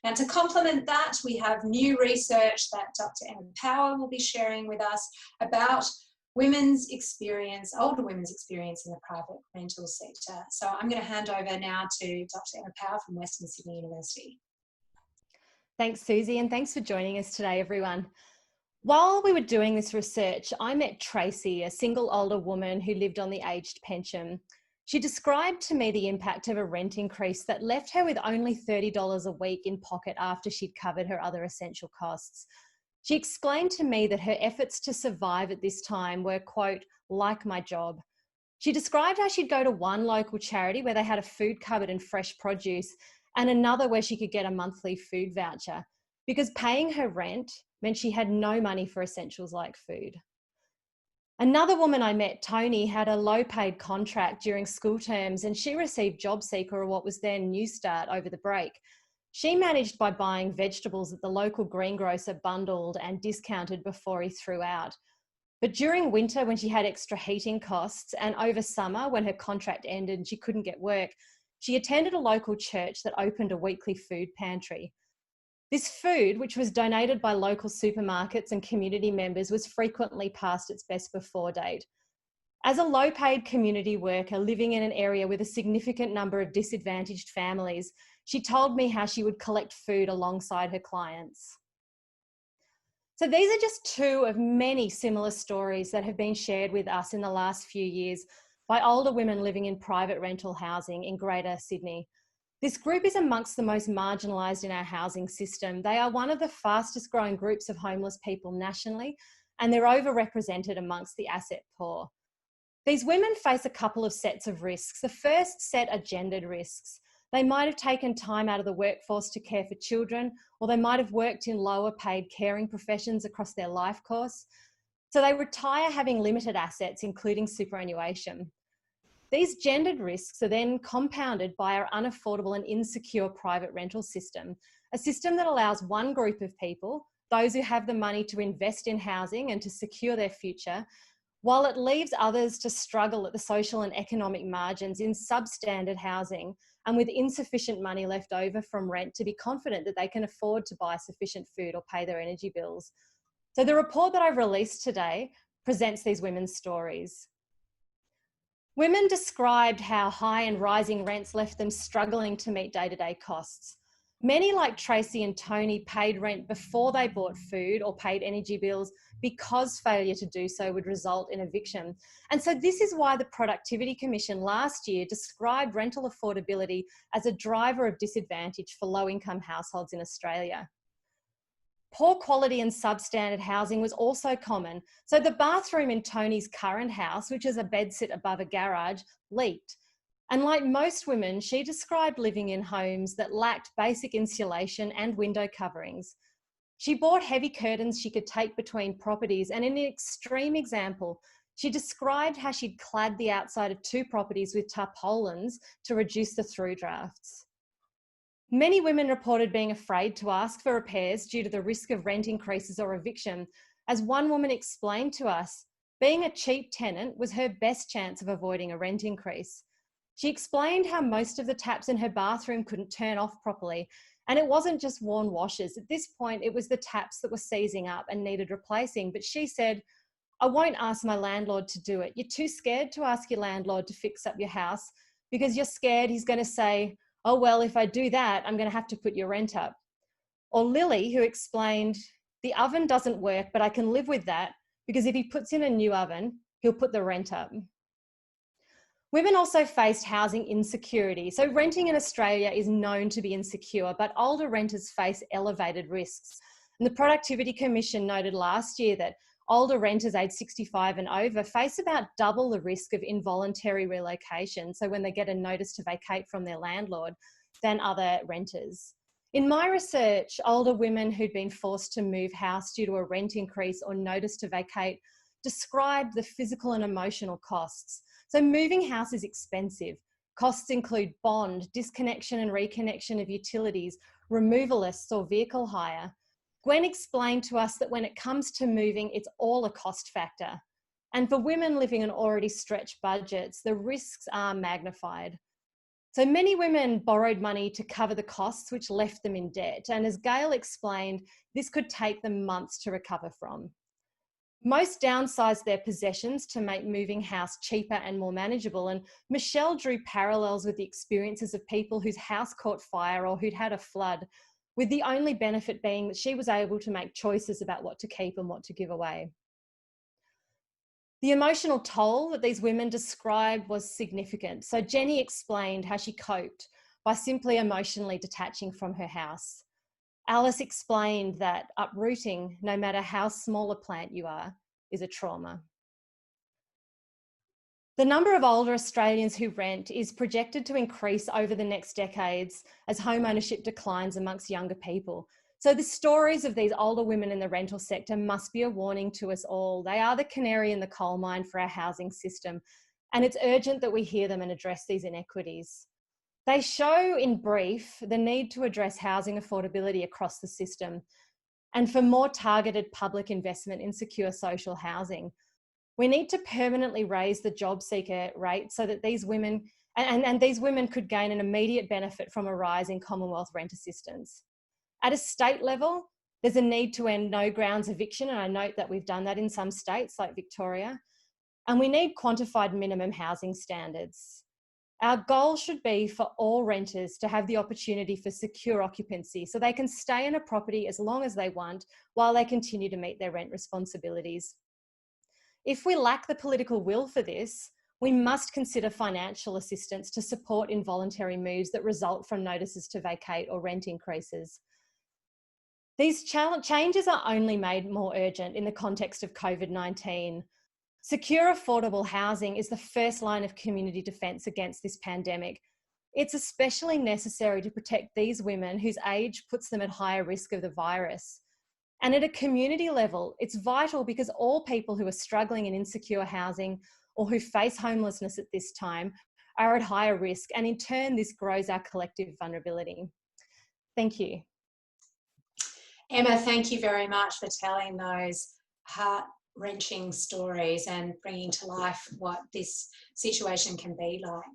Now, to complement that, we have new research that Dr. Emma Power will be sharing with us about women's experience, older women's experience in the private rental sector. So I'm going to hand over now to Dr. Emma Power from Western Sydney University. Thanks, Susie, and thanks for joining us today, everyone. While we were doing this research, I met Tracy, a single older woman who lived on the aged pension. She described to me the impact of a rent increase that left her with only $30 a week in pocket after she'd covered her other essential costs. She explained to me that her efforts to survive at this time were, quote, like my job. She described how she'd go to one local charity where they had a food cupboard and fresh produce, and another where she could get a monthly food voucher, because paying her rent meant she had no money for essentials like food. Another woman I met, Tony, had a low-paid contract during school terms, and she received JobSeeker, or what was then Newstart, over the break. She managed by buying vegetables that the local greengrocer bundled and discounted before he threw out. But during winter, when she had extra heating costs, and over summer, when her contract ended and she couldn't get work, she attended a local church that opened a weekly food pantry. This food, which was donated by local supermarkets and community members, was frequently past its best before date. As a low-paid community worker living in an area with a significant number of disadvantaged families, she told me how she would collect food alongside her clients. So these are just two of many similar stories that have been shared with us in the last few years by older women living in private rental housing in Greater Sydney. This group is amongst the most marginalised in our housing system. They are one of the fastest growing groups of homeless people nationally, and they're overrepresented amongst the asset poor. These women face a couple of sets of risks. The first set are gendered risks. They might have taken time out of the workforce to care for children, or they might have worked in lower paid caring professions across their life course. So they retire having limited assets, including superannuation. These gendered risks are then compounded by our unaffordable and insecure private rental system, a system that allows one group of people, those who have the money to invest in housing and to secure their future, while it leaves others to struggle at the social and economic margins in substandard housing and with insufficient money left over from rent to be confident that they can afford to buy sufficient food or pay their energy bills. So the report that I've released today presents these women's stories. Women described how high and rising rents left them struggling to meet day-to-day costs. Many, like Tracy and Tony, paid rent before they bought food or paid energy bills because failure to do so would result in eviction. And so this is why the Productivity Commission last year described rental affordability as a driver of disadvantage for low-income households in Australia. Poor quality and substandard housing was also common. So the bathroom in Tony's current house, which is a bedsit above a garage, leaked. And like most women, she described living in homes that lacked basic insulation and window coverings. She bought heavy curtains she could take between properties, and in an extreme example, she described how she'd clad the outside of 2 properties with tarpaulins to reduce the through drafts. Many women reported being afraid to ask for repairs due to the risk of rent increases or eviction. As one woman explained to us, being a cheap tenant was her best chance of avoiding a rent increase. She explained how most of the taps in her bathroom couldn't turn off properly, and it wasn't just worn washers. At this point, it was the taps that were seizing up and needed replacing. But she said, "I won't ask my landlord to do it. You're too scared to ask your landlord to fix up your house because you're scared he's going to say, oh, well, if I do that, I'm going to have to put your rent up." Or Lily, who explained, "The oven doesn't work, but I can live with that because if he puts in a new oven, he'll put the rent up." Women also faced housing insecurity. So renting in Australia is known to be insecure, but older renters face elevated risks. And the Productivity Commission noted last year that older renters aged 65 and over face about double the risk of involuntary relocation, so when they get a notice to vacate from their landlord, than other renters. In my research, older women who'd been forced to move house due to a rent increase or notice to vacate described the physical and emotional costs. So moving house is expensive. Costs include bond, disconnection and reconnection of utilities, removalists or vehicle hire. Gwen explained to us that when it comes to moving, it's all a cost factor. And for women living on already stretched budgets, the risks are magnified. So many women borrowed money to cover the costs, which left them in debt. And as Gail explained, this could take them months to recover from. Most downsized their possessions to make moving house cheaper and more manageable. And Michelle drew parallels with the experiences of people whose house caught fire or who'd had a flood, with the only benefit being that she was able to make choices about what to keep and what to give away. The emotional toll that these women described was significant. So Jenny explained how she coped by simply emotionally detaching from her house. Alice explained that uprooting, no matter how small a plant you are, is a trauma. The number of older Australians who rent is projected to increase over the next decades as home ownership declines amongst younger people. So the stories of these older women in the rental sector must be a warning to us all. They are the canary in the coal mine for our housing system, and it's urgent that we hear them and address these inequities. They show, in brief, the need to address housing affordability across the system and for more targeted public investment in secure social housing. We need to permanently raise the job seeker rate so that these women, and these women could gain an immediate benefit from a rise in Commonwealth rent assistance. At a state level, there's a need to end no grounds eviction, and I note that we've done that in some states like Victoria, and we need quantified minimum housing standards. Our goal should be for all renters to have the opportunity for secure occupancy so they can stay in a property as long as they want while they continue to meet their rent responsibilities. If we lack the political will for this, we must consider financial assistance to support involuntary moves that result from notices to vacate or rent increases. These changes are only made more urgent in the context of COVID-19. Secure, affordable housing is the first line of community defence against this pandemic. It's especially necessary to protect these women whose age puts them at higher risk of the virus. And at a community level, it's vital because all people who are struggling in insecure housing or who face homelessness at this time are at higher risk, and in turn, this grows our collective vulnerability. Thank you. Emma, thank you very much for telling those heart-wrenching stories and bringing to life what this situation can be like.